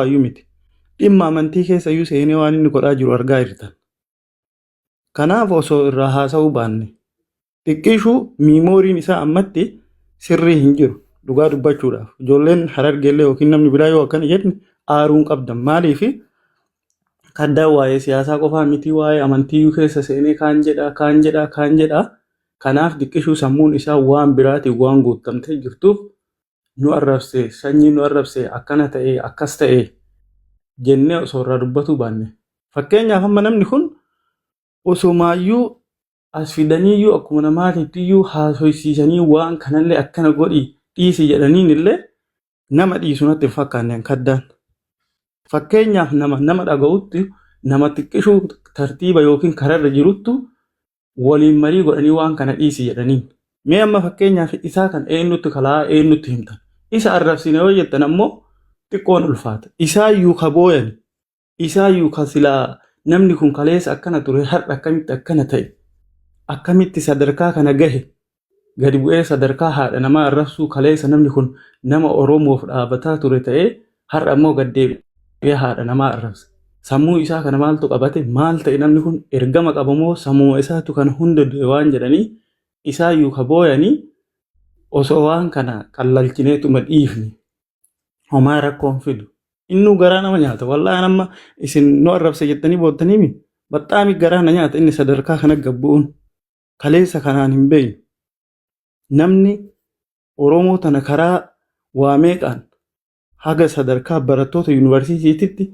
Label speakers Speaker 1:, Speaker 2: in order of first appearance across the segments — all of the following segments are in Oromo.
Speaker 1: miti. Dhimma amantii keessa iyyuu seenee waan inni godhaa jiru argaa jirtan. Kanaaf osoo irraa haasa'uu baanne xiqqishuu miimooriin isaa ammatti sirrii hin jiru dhugaa dubbachuudhaaf. Ijoolleen harargeellee yookiin namni biraa yoo akkana jedhne aaruun qabdan. Maaliif kaddaan waa'ee siyaasaa qofaa miti waa'ee amantii keessa seenee kaan jedhaa. Kanaaf xiqqishuu sammuun isaa waan biraatiin waan guutamtee jirtuuf nu arrabsee sanyii nu arrabsee akkana ta'ee akkas ta'ee jennee osoo irraa dubbatuu baanne. Fakkeenyaaf amma namni kun osomaayyuu as fidaniiyyuu akkuma namaatiiyyuu haasoysiisanii waan kanallee akkana godhii dhiisi jedhaniin illee nama dhiisu natti hin fakkaanne kaddaan. Fakkeenyaaf nama dhaga'utti nama xiqqishuu tartiiba yookiin kararra jiruttu waliin marii godhanii waan kana dhiisi jedhaniin. Mee amma fakkeenyaaf isaa kan eenyutti kalaa eenyutti himtan. Isa arrabsine yoo jettan ammoo xiqqoon ulfaata. Isaayyuu ka booyan isaayyuu ka silaa namni kun kaleessa akkana ture har'a akkamitti akkana ta'e akkamitti sadarkaa kana gahe gadi bu'ee sadarkaa haadha namaa arrabsuu kaleessa namni kun nama Oromoof dhaabataa ture ta'ee har'a ammoo gaddeebi'ee haadha namaa arrabsa. Sammuu isaa kana maaltu qabate maal ta'e namni kun ergama qabamoo sammuu isaatu kana hunda du'e waan jedhanii isaayyuu ka booyanii osoo waan kana qallalchineetuma dhiifne homaa rakkoon fidu. Innuu garaa nama nyaata. Wallaahi nama isin nu arrabse jettanii boottaniimi baxxaami garaa na nyaata inni sadarkaa kana gabbu'uun kaleessa kanaan hin beeyne. Namni Oromoo tana karaa waa meeqaan haga sadarkaa barattoota yuunivarsiitiitti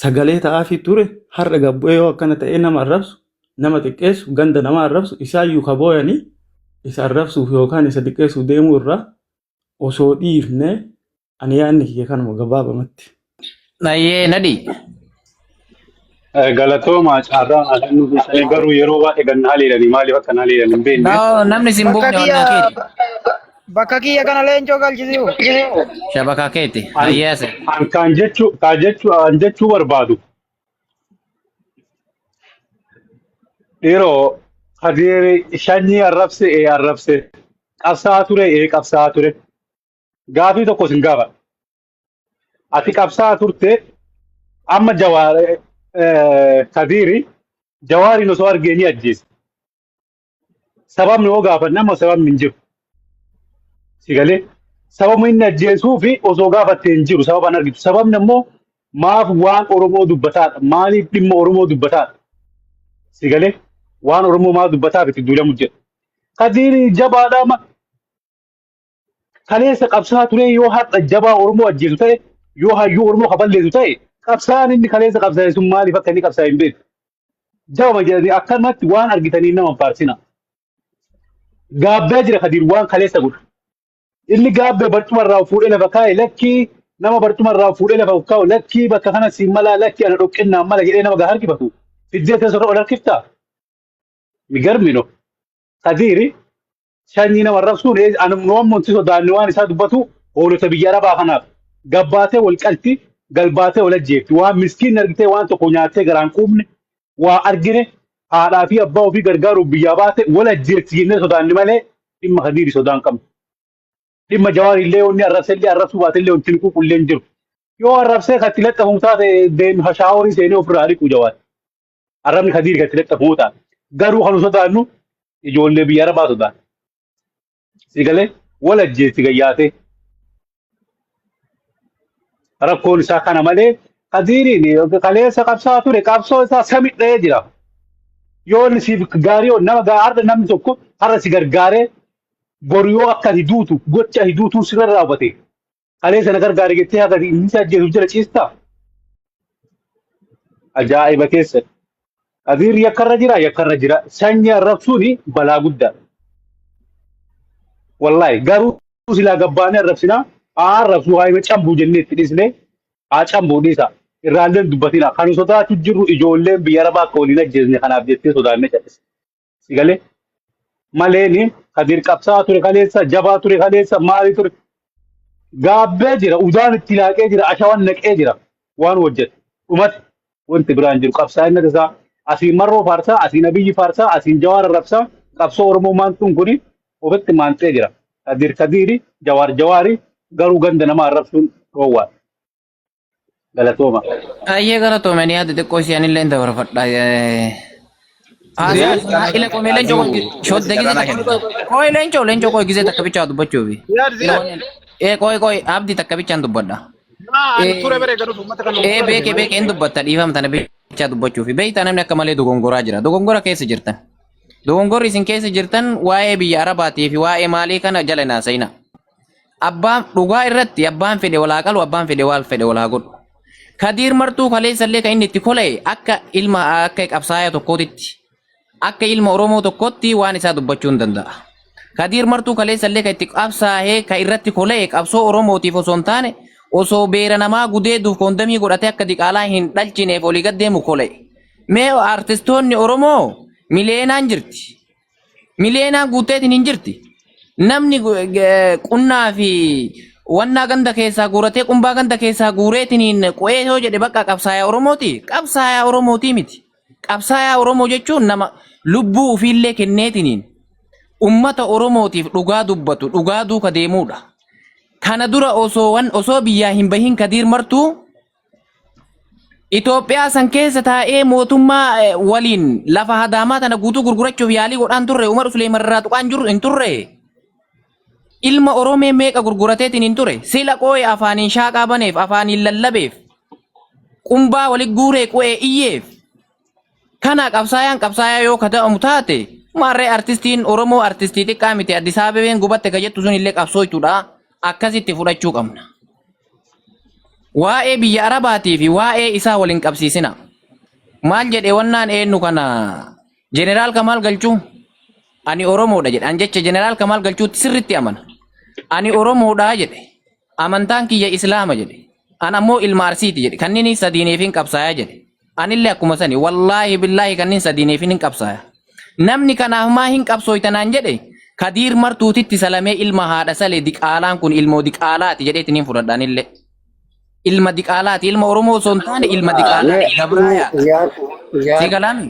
Speaker 1: sagalee ta'aafii ture har'a gabbu'ee yoo akkana ta'ee nama arrabsu nama xiqqeessu ganda nama arrabsu isaayyuu ka booyanii isa arrabsuuf yookaan isa xiqqeessuuf deemuu irraa osoo dhiifne ani yaadni kiyya kanuma gabaabamatti.
Speaker 2: Nayyee nadi.
Speaker 3: Galatooma caarraa adaan nuti sanii garuu yeroo baay'ee ganna haleelanii maaliif akkana haleelan hin beekne.
Speaker 2: Namni sin buufne onnaa keeti.
Speaker 4: Bakka kiyya kana leencoo galchisiu.
Speaker 2: Shabakaa keeti. Ayyaase.
Speaker 3: Kan jechuu barbaadu. Yeroo Kadir shanyii arrabse qabsaa ture qabsaa ture. Gaafii tokko sin gaafa. Ati qabsaa turte amma Kadiri Jawaariin osoo argee ni ajjeese. Sababni yoo gaafanne amma sababni hin jiru. Sigalee sababni inni ajjeesuu fi osoo gaafattee hin jiru sababa hin argitu. Sababni immoo maaf waan Oromoo dubbataadha. Maaliif dhimma Oromoo dubbataadha. Sigalee waan Oromoo maal dubbataaf itti duulamu jedha. Kadiri jabaadhaa kaleessa qabsaa ture yoo har'a jabaa Oromoo ajjeesu ta'e yoo hayyuu Oromoo kaballeessu ta'e qabsaan inni kaleessa qabsaa'e sun maaliif akka inni qabsaa'e hin beeku. Jabama jedhanii akkanumatti waan argitanii nama faarsina. Gaabbee jira Kadir waan kaleessa godhu. Inni gaabbee barcuma irraa fuudhee lafa kaa'e lakkii nama barcuma irraa fuudhee lafa kaa'u lakkii bakka kana siin malaa lakkii ana dhoqqennaan mala jedhee nama gaa harkifatu. Fiddee teessoo ol harkiftaa. Migarmino. Kadiri shanyii nama arrabsuun noommonti sodaanni waan isaa dubbatu hoolota biyya arabaa kanaaf gabbaatee wal qalti galbaatee wal ajjeefti waan miskiin argitee waan tokko nyaattee garaan quubne waa argine haadhaa fi abbaa ofii gargaaruuf biyyaa baate wal ajjeefti jennee sodaanni malee dhimma Kadiri sodaan qabnu. Dhimma Jawaar illee onni arrabsellee arrabsuu baatellee wanti hin qulqulleen jiru. Yoo arrabsee katti laxxafamu taate deemu shaaworii seenee ofirraa dhiqu Jawaar. Arrabni Kadiri katti laxxafamu taate. Garuu kan sodaannu ijoollee biyya arabaa sodaan. Sigalee wal ajjeetti gayyaate. Rakkoon isaa kana malee Kadiriin kaleessa qabsaa ture qabsoo isaa samidhee jira. Yoo inni siif gaarii nama har'a namni tokko har'a si gargaaree boru yoo akka ati duutu gocha ati duutuu sirra raawwate. Kaleessa na gargaare jettee haga inni si ajjeesuuf jala ciistaa. Ajaa'iba keessa. Kadir yakkarra jira. Sanyii arrabsuun balaa guddaa. Wallahi garuu silaa gabbaanee arrabsinaa arrabsuu haayima cambuu jennee itti dhiisnee cambuu dhiisa. Irraalleen dubbatina. Kan sodaatu jiru ijoolleen biyya arabaa akka waliin ajjeesne kanaaf jettee sodaannee cal'ise. Sigalee maleeni Kadir qabsaa ture kaleessa jabaa ture kaleessa maali ture. Gaabbee jira udaan itti laaqee jira ashawaan naqee jira waan hojjete. Dhumati wanti biraan jiru qabsaa inni tasaa asiin marroo faarsaa asiin abiyyi faarsaa asiin Jawaar arrabsaa qabsoo Oromoo maantuun kuni ofitti maantee jira. Kadiri Jawaari garuu ganda nama arrabsuun dhoowwaa. Galatooma.
Speaker 2: Ayyee galatoomi ani yaada xiqqoo ishee anillee hin dabarfadha. Ile qomi leencoo shodde gisee takka koi leencoo koi gisee takka bichaa dubbachuufi. Koi abdi takka bichaan dubbadha. Beeke hin dubbatta dhiifamtana bichaa dubbachuufi. Beektaa namni akka malee dogongoraa jira. Dogongora keessa jirtan. Dogongorri isin keessa jirtan waa'ee biyya Arabaatii fi waa'ee maalii kana jala naasayina. Abbaan dhugaa irratti abbaan fedhe walaa qalu abbaan fedhe waal fedhe walaa godhu. Kadir martuu kaleessallee kan inni itti kola'e akka ilma akka qabsaa'aa tokkootitti akka ilma Oromoo tokkotti waan isaa dubbachuu hin danda'a. Kadir martuu kaleessallee kan itti qabsaa'ee kan irratti kola'e qabsoo Oromootiif osoo hin taane osoo beera namaa gudeeduuf koondamii godhatee akka diqaalaa hin dhalchineef olii gaddeemu kola'e. Mee artistoonni Oromoo mileenaan jirti. Mileenaan guuteetiin hin jirti. Namni qunnaa fi wannaa ganda keessaa guuratee qumbaa ganda keessaa guureetiin qo'ee yoo jedhe bakka qabsaa'aa Oromooti. Qabsaa'aa Oromootii miti. Qabsaa'aa Oromoo jechuun nama lubbuu ofiillee kenneetiin ummata Oromootiif dhugaa dubbatu dhugaa duuka deemuudha. Kana dura osoo biyyaa hin bahin Kadir martuu Itoophiyaa san keessa taa'ee mootummaa waliin lafa hadaamaa tana guutuu gurgurachuuf yaalii godhaan turre Umar Suleeman irraa tuqaan jiru hin turre. Ilma Oromee meeqa gurgurateetiin hin ture. Sila qoo'ee afaaniin shaaqaa baneef afaaniin lallabeef qumbaa walit guuree qo'ee iyyeef. Kana qabsaa'aa yoo kata'amu taate maarree artistiin Oromoo artistii xiqqaa miti Addis Ababeen gubatte ka jettu sun illee qabsoo jechuudha. Akkasitti fudhachuu qabna. Waa'ee biyya Arabaatii fi waa'ee isaa waliin qabsiisina. Maal jedhee wannaan eenyu kana Jeneraal Kamaal Galchuu ani Oromoodha jedhe. An jecha Jeneraal Kamaal Galchuutti sirriitti amana. Ani Oromoodha jedhe. Amantaan kiyya Islaama jedhe. An ammoo ilma Arsiiti jedhe. Kanneen sadiineef hin qabsaa'aa jedhe. Anillee akkuma sani wallaahi billaahi kanneen sadiineef hin qabsaa'aa. Namni kanaaf maa hin qabsooytanaan jedhe. Kadir martuutitti salamee ilma haadha salee diqaalaan kun ilmoo diqaalaati jedheetiin hin fudhadhaan illee. Ilma diqaalaati ilma Oromoo osoo hin taane ilma diqaalaati gabraayaa. Sigalaan.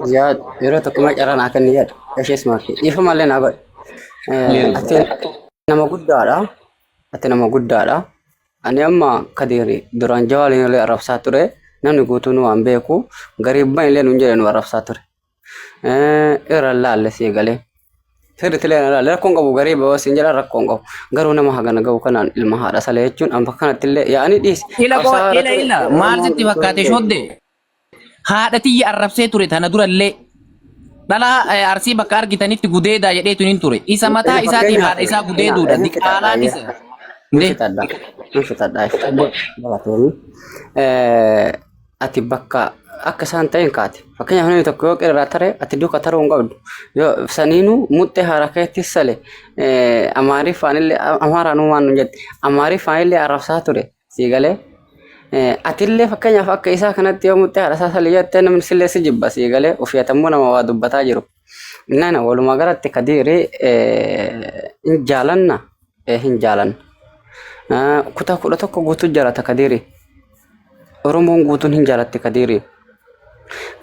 Speaker 5: Ziyaad yeroo tokko macaraan akka inni jedhu ishees maakii dhiifa malee naa godhe. Ati nama guddaadha. Ati nama guddaadha. Ani amma Kadir duraan Jawaaliin illee arrabsaa ture. Namni guutuun waan beeku gariibban illee nuun jedhe nu arrabsaa ture. Irra laalle sii galee. Sirriitti illee laalle rakkoon qabu gariiba yoo siin jedhan rakkoon qabu. Garuu nama hagana gahu kanaan ilma haadha salee jechuun amma kanatti illee yaa'anii dhiisi.
Speaker 2: Ila maal sitti fakkaate shoodde? Haadha tiyya arrabsee ture tana durallee dhala Arsii bakka argitanitti gudeedaa jedheetu hin ture. Isa mataa isaatiin haadha isaa gudeeduudha. Diqaalaan isa.
Speaker 5: Ati bakka akka isaan ta'een kaate. Fakkeenyaaf namni tokko yoo qeerraa tare ati duuka taruu hin qabdu. Yoo saniinuu muxxee haara keetti sale Amaariffaan Amaaraan waan nu jette. Amaariffaan illee arrabsaa ture. Sii galee. Atillee fakkeenyaaf akka isaa kanatti yoo muxxee haadha isaa salee jettee namni sillee si jibba sii galee ofiitammoo nama waa dubbataa jiru. Nana walumaa galatti Kadirii hin jaalanna hin jaalanna. Kutaa 11 guutuu jaalata Kadirii. Oromoon guutuun hin jaalatti Kadirii.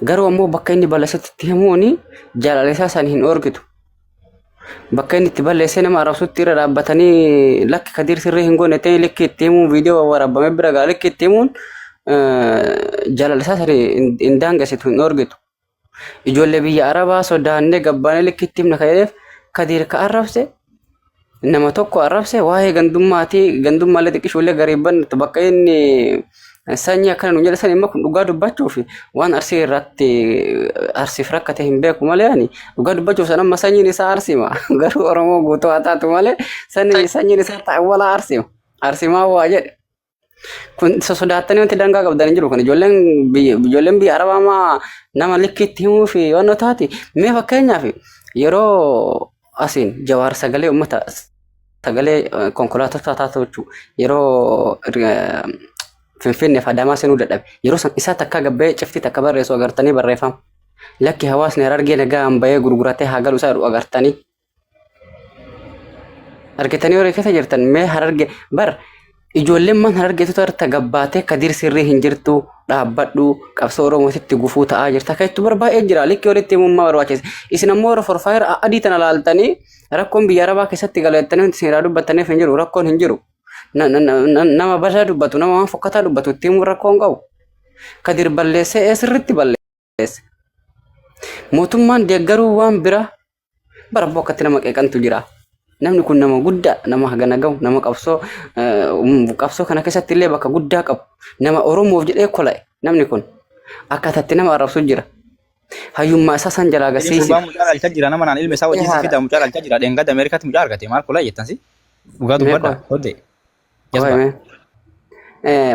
Speaker 5: Garuu ammoo bakka inni balleessatti itti himuuni jaalala isaa san hin orgitu. Bakka inni itti balleessee nama arrabsutti irra dhaabbatanii lakki Kadir sirrii hin goone ta'e likki itti himuun viidiyoo waraabamee bira gaa likki itti himuun jaalala isaa san hin daangessitu hin orgitu. Ijoollee biyya Arabaa sodaannee gabbaanee likki itti himna ka'eef Kadir ka arrabse nama tokko arrabse waa'ee gandummaallee xiqqishoollee gariibban bakka inni sanyii akkana nu jedhe san immoo kun dhugaa dubbachuuf waan Arsii irratti Arsiif rakkate hin beeku malee ani dhugaa dubbachuuf san amma sanyiin isaa Arsima garuu Oromoo guutuu haa taatu malee sanyiin isaa ta'awwala Arsima Arsimaa waa jedhe kun sodaattanii wanti dangaa qabdan hin jiru kun ijoolleen biyya Arabaa nama likkiitti himuu fi waan taati mee fakkeenyaaf yeroo asiin Jawaar sagalee uummata sagalee konkolaattota taatu yeroo Finfinnee fi Adaamaa seenuu dadhabe yeroo san isaa takka gabbee ciftii takka barreessu agartanii barreeffama. Lakki hawaasni Harargee nagaan bahee gurguratee haa galu isaa agartanii. Argitanii yeroo keessa jirtan mee Harargee bar ijoolleen man Harargeetota irratti gabbaatee Kadir sirrii hin jirtu dhaabbadhu qabsoo Oromootitti gufuu ta'aa jirta. Akka itti barbaa'ee jira likki walitti himummaa barbaachisa. Isin ammoo yeroo forfaayir adii tana laaltanii rakkoon biyya Arabaa keessatti galeettanii wanti seeraa dubbattaniif hin jiru rakkoon hin jiru. nama badaa dubbatu nama waan fokkataa dubbatu ittiin rakkoon qabu. Kadir balleessee sirriitti balleesse. Mootummaan deeggaruu waan bira bara bokkatti nama qeeqantu jira. Namni kun nama guddaa, nama hagana gahu, nama qabsoo kana keessatti illee bakka guddaa qabu. Nama Oromoof jedhee kola'e namni kun akkatatti nama arrabsu jira. Hayyummaa isaa san jalaa agarsiisi.
Speaker 6: Gurbaan mucaa alcha jira nama naan ilmi isaa wajjin si fida mucaa alcha jira dheengadda Ameerikaatti mucaa argate maal kolaa jettansi dhugaa dubbadha hodde.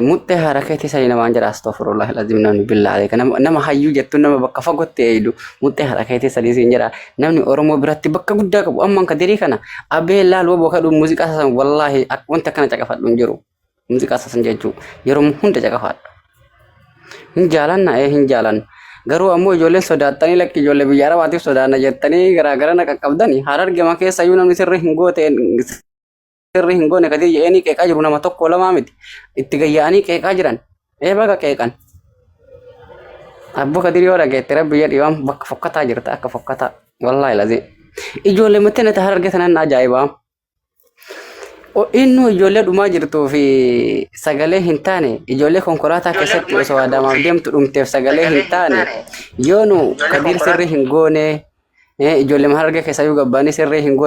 Speaker 5: Muttee harakeetii sanii namaan jira astaghfirullah lazim namni billaahi nama hayyuu jettu nama bakka fagootti eeydu muttee harakeetii sanii siin jira namni Oromoo biratti bakka guddaa qabu amman kadirii kana abee laaloo boka dhu muuziqaa san wallahi wanta kana caqafadhu hin jiru muuziqaa san jechuu yeroo hunda caqafadhu hin jaalanna garuu ammoo ijoolleen sodaattanii lakki ijoollee biyya arabaatiif sodaanna jettanii garaagara na qaqqabdani harargema keessa iyyuu namni sirri hin goone kadir jedhanii qeeqaa jiru nama tokko lamaa miti itti gayyaa'anii qeeqaa jiran baga qeeqan abbo kadir yoo dhageette rabbi jedhi waan bakka fokkataa jirta akka fokkataa wallaahi lazii ijoollee mattee natti hararge sanan ajaa'ibaa innu ijoollee dhumaa jirtuu fi sagalee hin taane ijoollee konkolaataa keessatti osoo Adaamaaf deemtu dhumteef sagalee hin taane yoonu kadir sirri hin goone ijoollee hararge keessa yoo gabbaanii sirri hin goone